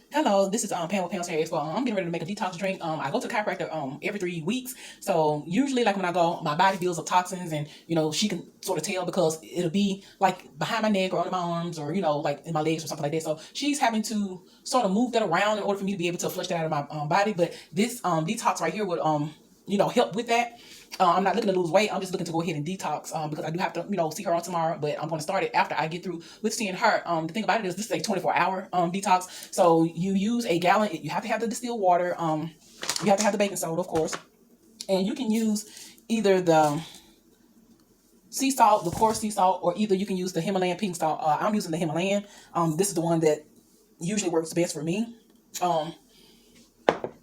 Hello, this is Pam with Pamshairexpo. I'm getting ready to make a detox drink. I go to the chiropractor every 3 weeks. So usually, like when I go, my body builds up toxins, and she can sort of tell because it'll be like behind my neck or under my arms, or like in my legs or something like that. So she's having to sort of move that around in order for me to be able to flush that out of my body. But this detox right here would help with that. I'm not looking to lose weight. I'm just looking to go ahead and detox because I do have to, see her on tomorrow. But I'm going to start it after I get through with seeing her. The thing about it is this is a 24-hour detox. So you use a gallon. You have to have the distilled water. You have to have the baking soda, of course. And you can use either the sea salt, the coarse sea salt, or either you can use the Himalayan pink salt. I'm using the Himalayan. This is the one that usually works best for me.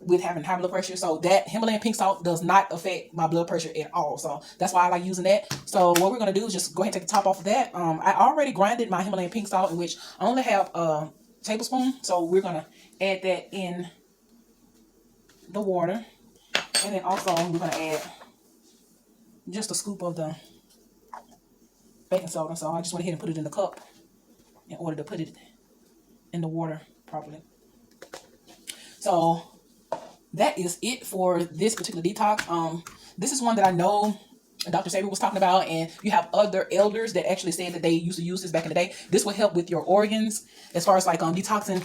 With having high blood pressure. So that Himalayan pink salt does not affect my blood pressure at all. So that's why I like using that. So what we're going to do is just go ahead and take the top off of that. I already grinded my Himalayan pink salt, in which I only have a tablespoon. So we're going to add that in the water. And then also we're going to add just a scoop of the baking soda. So I just went ahead and put it in the cup in order to put it in the water properly. So that is it for this particular detox. This is one that I know Dr. Saber was talking about, and you have other elders that actually said that they used to use this back in the day. This will help with your organs as far as like detoxing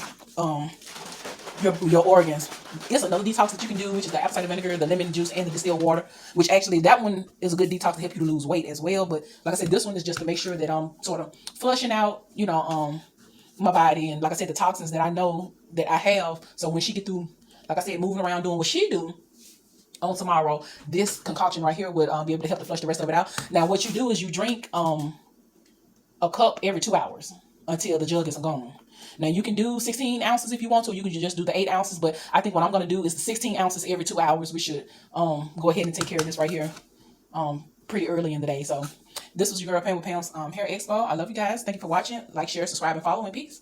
your organs. It's another detox that you can do, which is the apple cider vinegar, the lemon juice, and the distilled water, which actually that one is a good detox to help you to lose weight as well. But like I said, this one is just to make sure that I'm sort of flushing out, my body, and like I said, the toxins that I know that I have. So when she get through, like I said, moving around doing what she do on tomorrow, this concoction right here would be able to help to flush the rest of it out. Now what you do is you drink a cup every 2 hours until the jug is gone. Now you can do 16 ounces if you want to. You can just do the 8 ounces, but I think what I'm going to do is the 16 ounces every 2 hours. We should go ahead and take care of this right here pretty early in the day. So this was your girl Pam with Pam's Hair Expo. I love you guys. Thank you for watching. Like, share, subscribe, and follow, and peace.